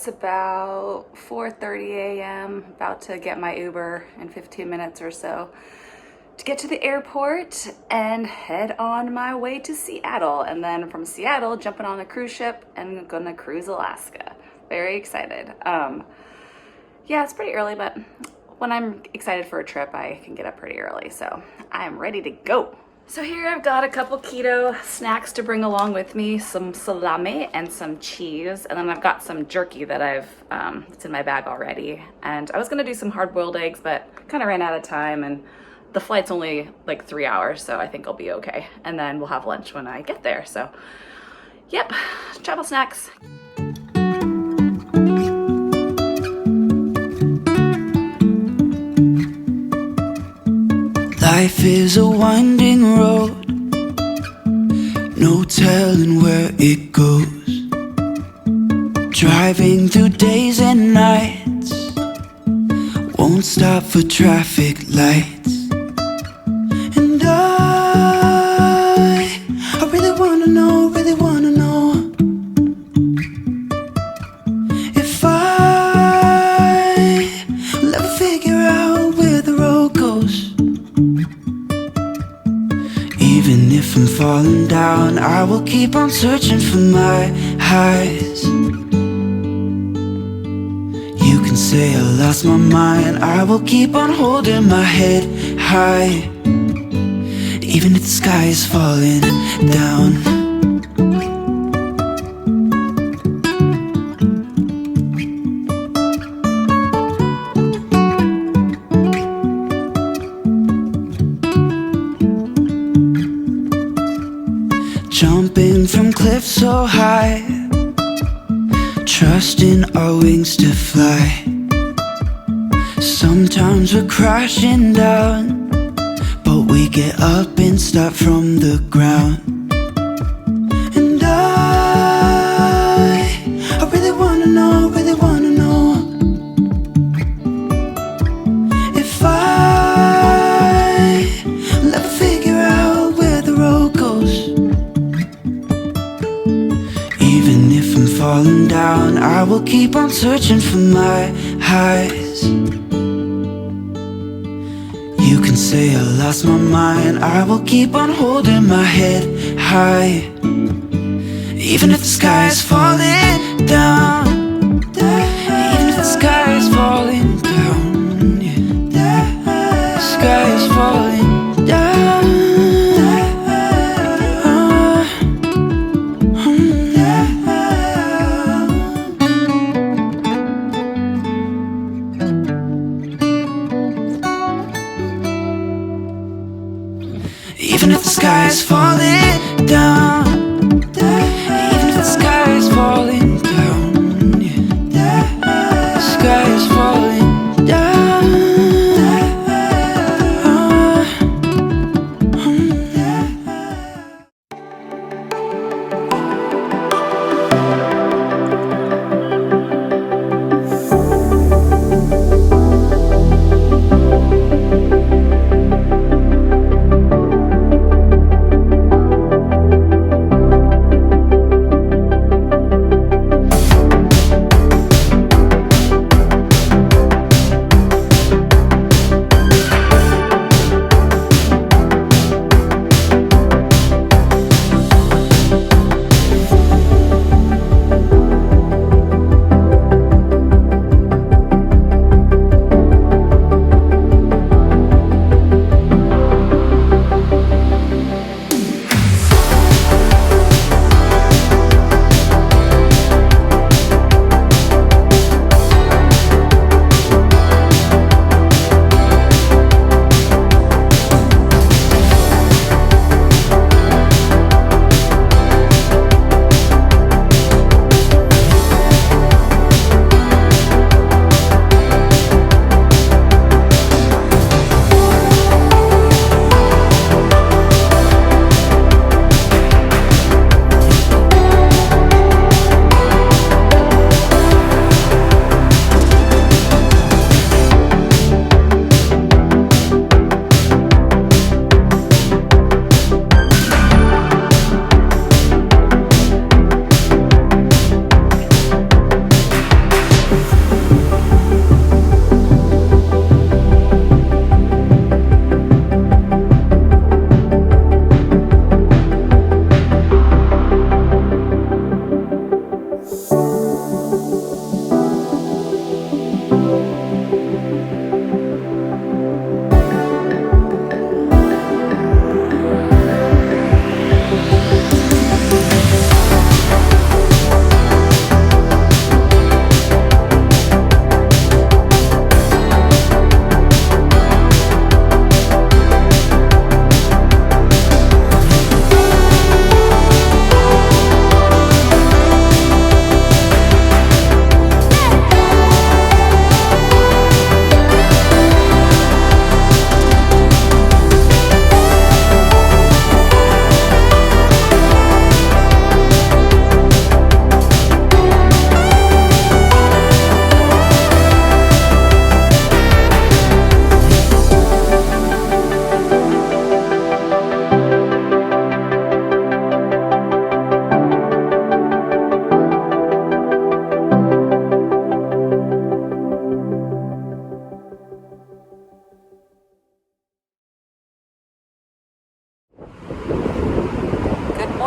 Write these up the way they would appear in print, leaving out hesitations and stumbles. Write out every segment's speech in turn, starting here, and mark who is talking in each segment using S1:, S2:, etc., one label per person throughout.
S1: It's about 4:30 a.m. About to get my Uber in 15 minutes or so to get to the airport and head on my way to Seattle. And then from Seattle, jumping on a cruise ship and gonna cruise Alaska. Very excited. Yeah, it's pretty early, but when I'm excited for a trip, I can get up pretty early. So I am ready to go. So here I've got a couple keto snacks to bring along with me, some salami and some cheese, and then I've got some jerky that it's in my bag already. And I was gonna do some hard-boiled eggs, but kind of ran out of time, and the flight's only like 3 hours, so I think I'll be okay. And then we'll have lunch when I get there. So, yep, travel snacks.
S2: Life is a winding road, no telling where it goes. Driving through days and nights, won't stop for traffic lights. And I really wanna know, if will ever figure out where the road goes. Even if I'm falling down, I will keep on searching for my highs. You can say I lost my mind, I will keep on holding my head high. Even if the sky is falling down. Jumping from cliffs so high, trusting our wings to fly. Sometimes we're crashing down, but we get up and start from the ground. And I really wanna know, if will ever figure out where the road goes. Even if I'm falling down, I will keep on searching for my highs. You can say I lost my mind, I will keep on holding my head high. Even if the sky is falling down, even if the sky is falling down, yeah. The sky is falling down. Even if the sky is falling down, even if the sky is falling down, yeah. The sky is falling down.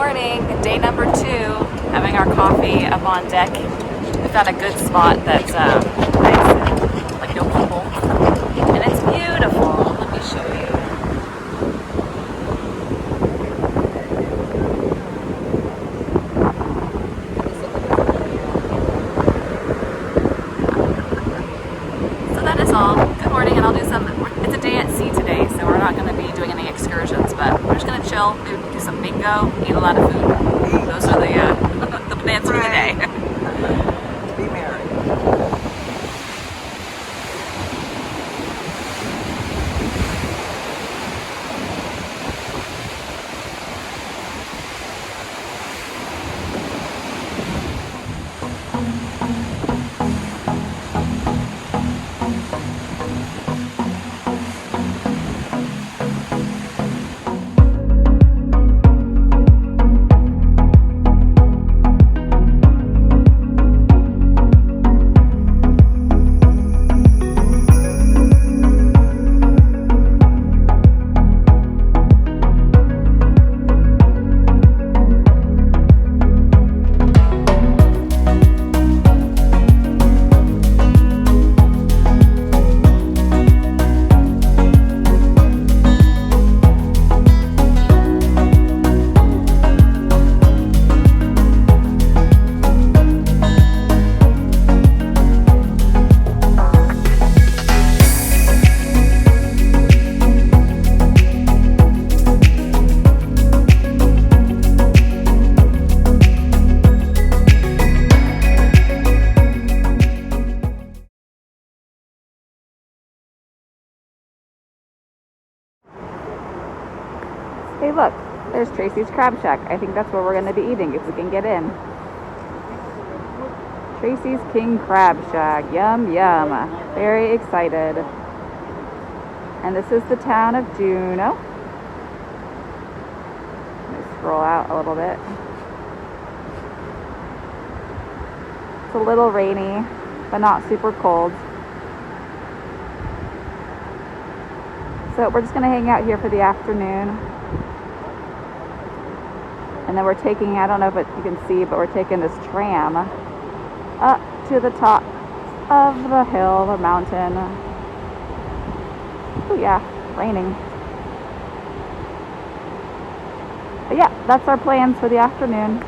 S1: morning, day number 2, having our coffee up on deck. We found a good spot that's nice, like no people, and it's beautiful. Let me show you. So that is all. Good morning, and I'll do some. It's a day at sea today, so we're not going to be doing any excursions, but we're just going to chill, do some bingo, eat a lot of food. Those are the plans for the day.
S3: Be merry.
S1: Hey look, there's Tracy's Crab Shack. I think that's where we're going to be eating if we can get in. Tracy's King Crab Shack. Yum, yum. Very excited. And this is the town of Juneau. Let me scroll out a little bit. It's a little rainy, but not super cold. So we're just going to hang out here for the afternoon. And then we're taking, I don't know if you can see, but we're taking this tram up to the top of the hill, the mountain. Oh yeah, raining. But yeah, that's our plans for the afternoon.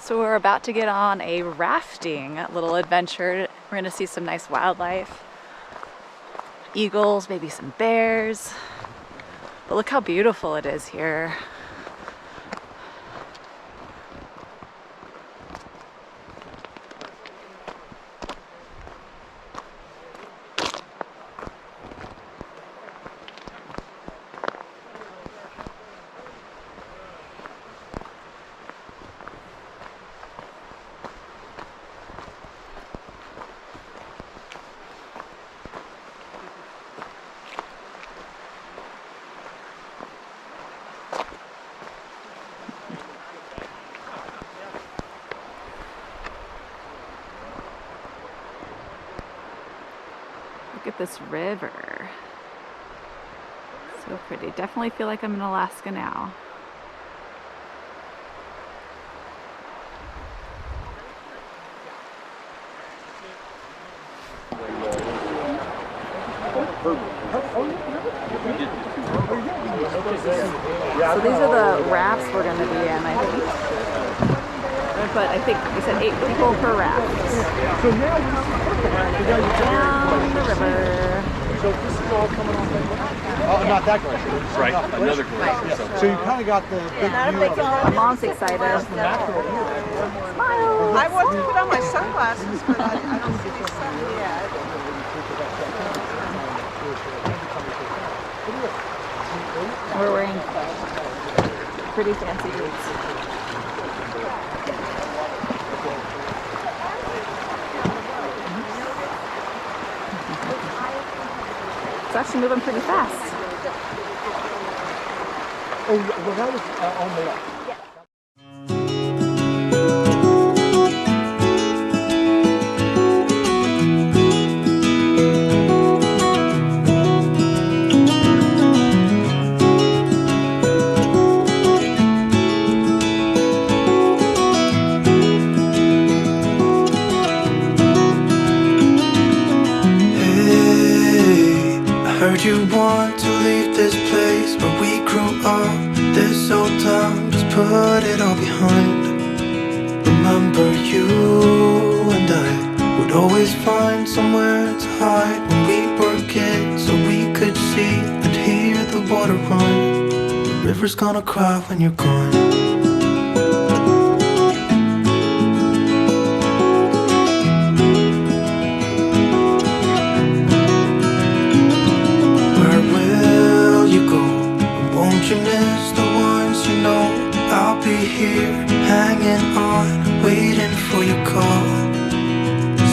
S1: So we're about to get on a rafting little adventure. We're gonna see some nice wildlife. Eagles, maybe some bears. But look how beautiful it is here. Look at this river. So pretty. Definitely feel like I'm in Alaska now. So these are the rafts we're going to be in, I think. But I think we said 8 people per raft. Down the river.
S4: So this is all coming off not that glacier.
S5: Right, another glacier.
S4: So you kind of got the big view of
S1: My mom's excited.
S3: I want to put on my sunglasses, but I don't see the sun yet.
S1: We're wearing pretty fancy boots. It's actually moving pretty fast.
S4: Oh, well, that was on the left.
S2: You want to leave this place where we grew up, this old town, just put it all behind. Remember you and I would always find somewhere to hide when we were kids, so we could see and hear the water run. The river's gonna cry when you're gone. Won't you miss the ones you know? I'll be here, hanging on, waiting for your call.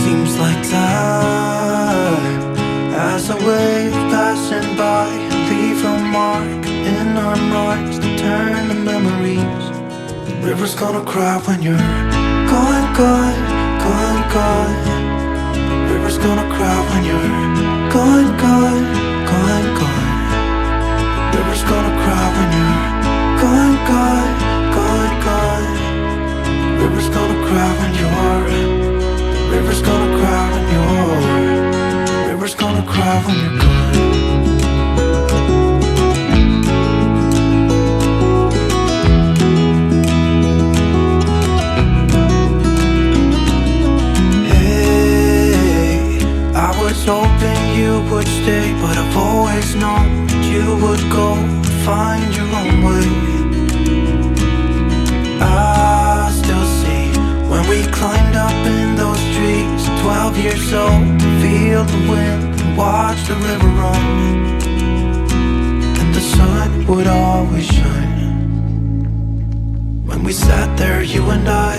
S2: Seems like time as a wave passing by, leave a mark in our marks to turn to memories. The river's gonna cry when you're gone, gone, gone, gone. The river's gonna cry when you're gone, gone, gone, gone. River's gonna cry when you're gone, gone, gone, gone. River's gonna cry when you're. River's gonna cry when you're. River's gonna cry when you're gone. Hey, I was hoping you would stay, but I've always known you would go find your own way. I still see when we climbed up in those trees, 12 years old, feel the wind and watch the river run. And the sun would always shine when we sat there, you and I.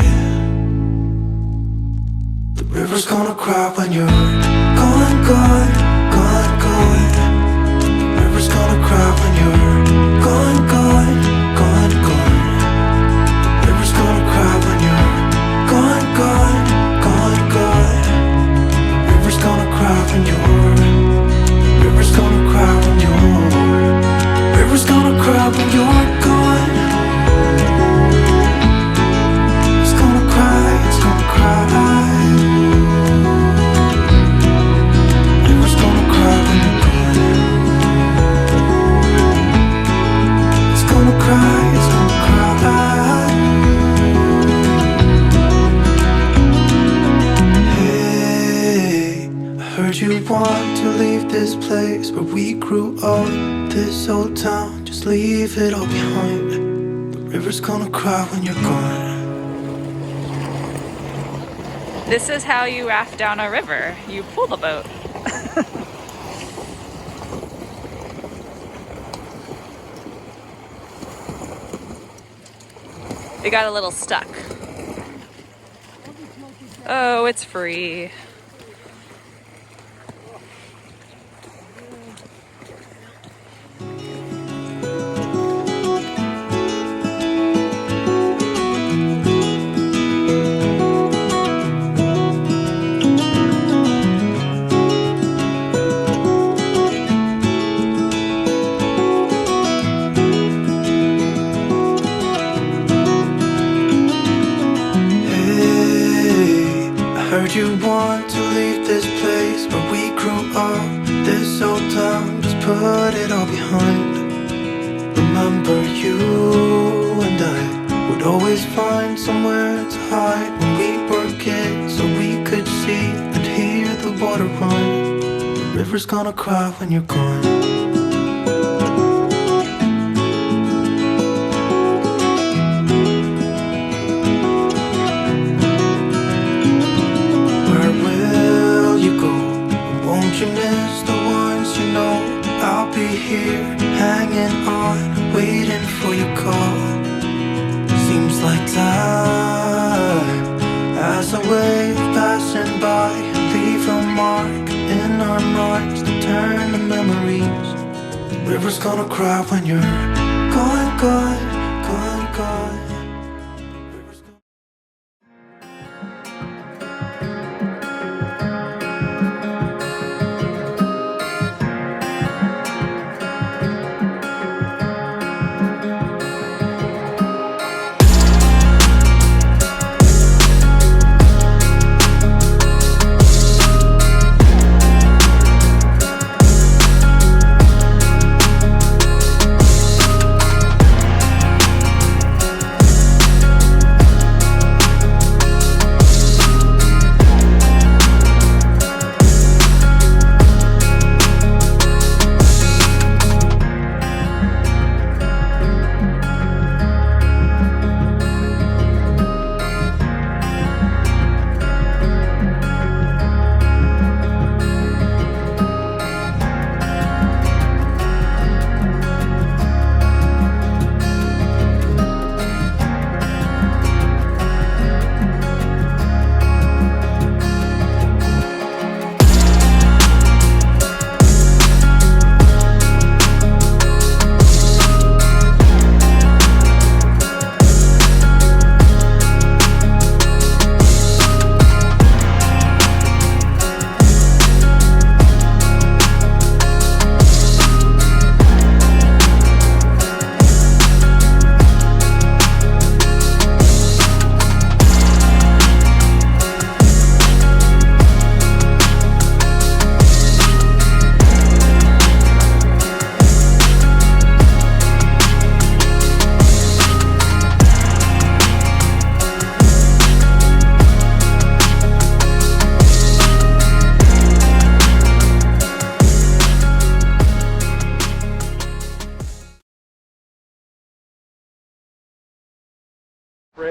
S2: The river's gonna cry when you're gone, gone, gone, gone. River's gonna cry when you're gone, gone, gone, gone. River's gonna cry when you're gone, gone, gone, gone. River's gonna cry when you're. River's gonna cry when you're. River's gonna cry when you're gone. It's gonna cry, it's gonna cry. River's gonna cry when you're gone. It's place where we grew up. This old town, just leave it all behind. The river's gonna cry when you're gone.
S1: This is how you raft down a river. You pull the boat. We got a little stuck. Oh, it's free.
S2: Heard you want to leave this place where we grew up. This old town, just put it all behind. Remember you and I would always find somewhere to hide when we were kids, so we could see and hear the water run. The river's gonna cry when you're gone. You miss the ones you know. I'll be here, hanging on, waiting for your call. Seems like time as a wave passing by, leave a mark in our minds to turn to memories. The river's gonna cry when you're gone, gone, gone, gone.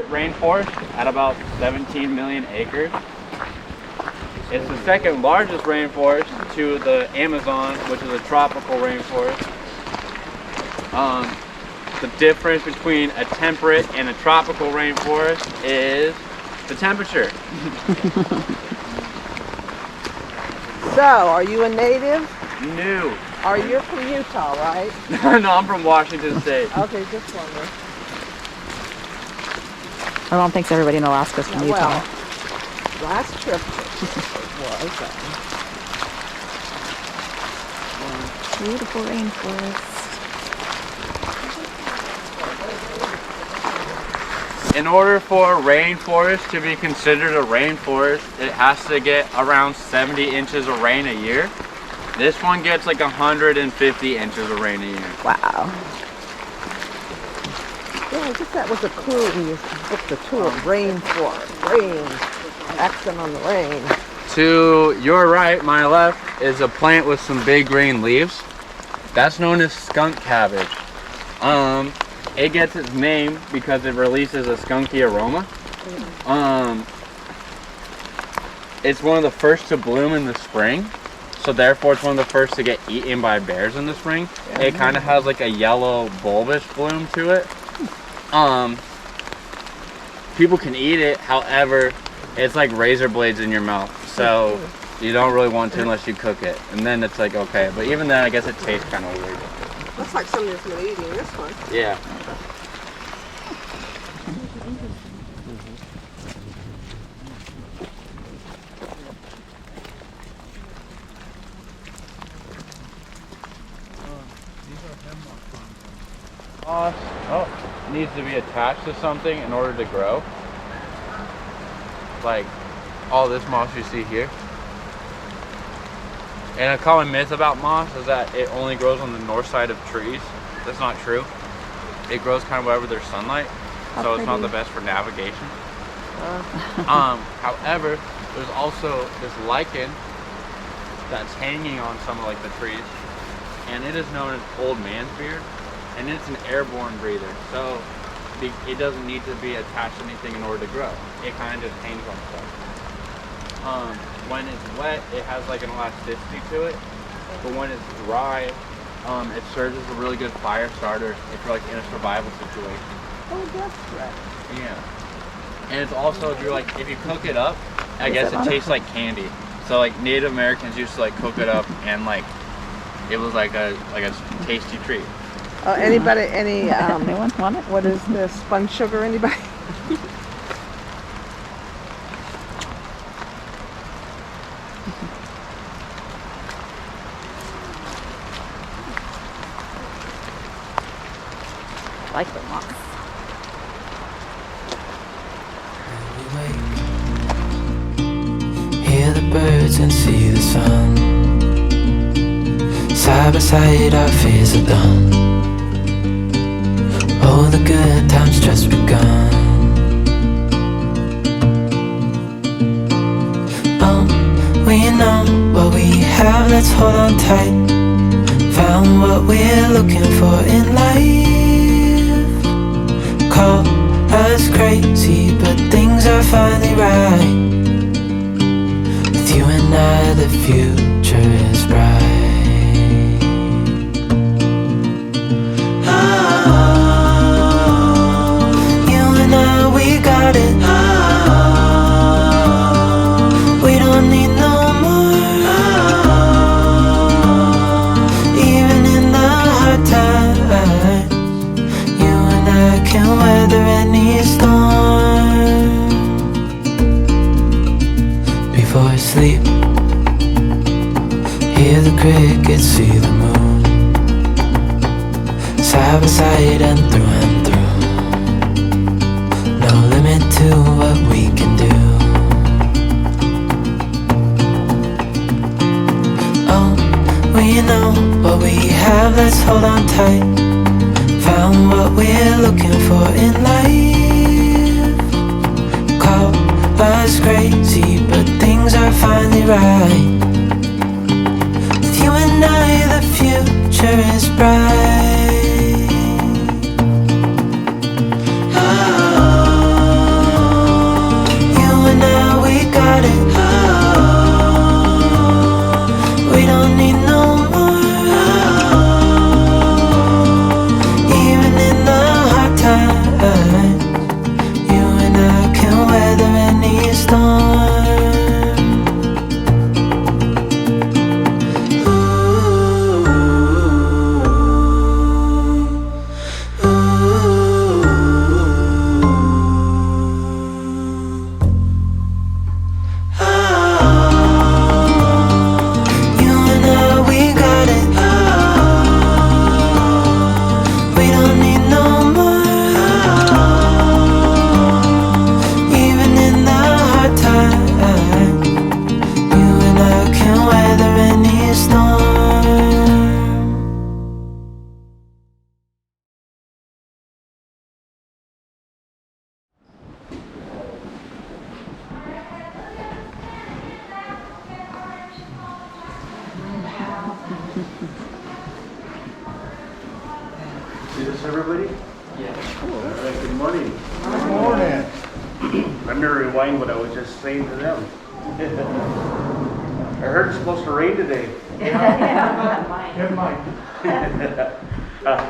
S5: Rainforest at about 17 million acres. It's the second largest rainforest to the Amazon, which is a tropical rainforest. The difference between a temperate and a tropical rainforest is the temperature.
S3: So, are you a native?
S5: New.
S3: You're from Utah, right?
S5: No, I'm from Washington State.
S3: Okay, just wondering.
S1: Everyone thinks everybody in Alaska's from Utah.
S3: Well, last trip was
S1: Beautiful rainforest.
S5: In order for a rainforest to be considered a rainforest, it has to get around 70 inches of rain a year. This one gets like 150 inches of rain a year.
S1: Wow.
S3: Yeah, I guess that was a clue when you booked the tour. Rainforest. Rain. Accent on the rain.
S5: To your right, my left, is a plant with some big green leaves. That's known as skunk cabbage. It gets its name because it releases a skunky aroma. It's one of the first to bloom in the spring, so therefore it's one of the first to get eaten by bears in the spring. It kind of has like a yellow bulbous bloom to it. People can eat it, however, it's like razor blades in your mouth, so you don't really want to unless you cook it, and then it's like okay, but even then I guess it tastes kind of weird.
S3: Looks like somebody's been eating this one.
S5: Yeah. Needs to be attached to something in order to grow. Like all this moss you see here. And a common myth about moss is that it only grows on the north side of trees. That's not true. It grows kind of wherever there's sunlight, so it's not the best for navigation. However, there's also this lichen that's hanging on some of like the trees, and it is known as old man's beard. And it's an airborne breather, so it doesn't need to be attached to anything in order to grow. It kind of just hangs on stuff. When it's wet, it has like an elasticity to it, but when it's dry, it serves as a really good fire starter if you're like in a survival situation.
S3: Oh, that's right.
S5: Yeah. And it's also if you cook it up, I guess it tastes like candy. So like Native Americans used to like cook it up and like it was like a tasty treat.
S3: Anybody, any,
S1: Anyone want it?
S3: what is this, spun sugar, anybody?
S1: I like the moss.
S2: Hear the birds and see the sun. Side by side our fears are done. All the good times just begun. We know what we have, let's hold on tight. Found what we're looking for in life. Call us crazy, but things are finally right. With you and I, the future is bright. We got it. We don't need no more. Even in the hard times, you and I can weather any storm. Before I sleep, hear the crickets, see the moon. Side by side and through and through. No limit to what we can do. Oh, we know what we have, let's hold on tight. Found what we're looking for in life. Call us crazy, but things are finally right. With you and I, the future is bright. Got it. We don't need no more. Even in the hard times.
S6: Good morning.
S4: Good morning.
S6: I'm gonna rewind what I was just saying to them. I heard it's supposed to rain today.
S4: Good Mike.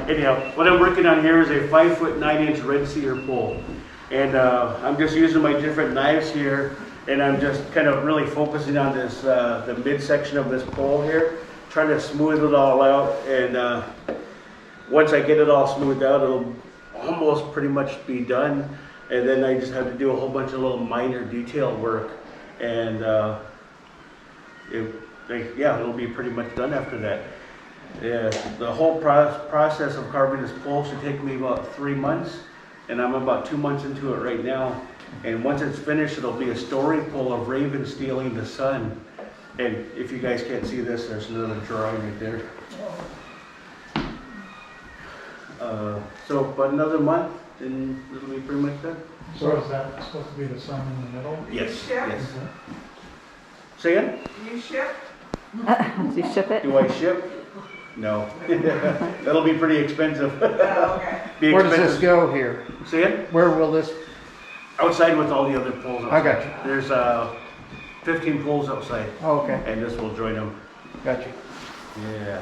S6: Anyhow, what I'm working on here is a 5-foot 9-inch red cedar pole. And I'm just using my different knives here, and I'm just kind of really focusing on this, the midsection of this pole here, trying to smooth it all out. And once I get it all smoothed out, it'll almost pretty much be done. And then I just have to do a whole bunch of little minor detail work. And it'll be pretty much done after that. Yeah, the whole process of carving this pole should take me about 3 months, and I'm about 2 months into it right now. And once it's finished, it'll be a story pole of ravens stealing the sun. And if you guys can't see this, there's another drawing right there. So about another month, and it'll be pretty much done.
S4: So is that supposed to be the sun in the middle?
S6: Yes,
S3: Yeah.
S6: yes. Say again?
S3: Do you ship?
S1: Do you ship it?
S6: Do I ship? No. That'll be pretty expensive.
S3: Oh, okay.
S6: Be
S4: Where does this
S6: expensive.
S4: go here?
S6: Say it?
S4: Where will this,
S6: Outside with all the other poles outside.
S4: I got you.
S6: There's 15 poles outside,
S4: oh, okay,
S6: and this will join them.
S4: got you.
S6: Yeah.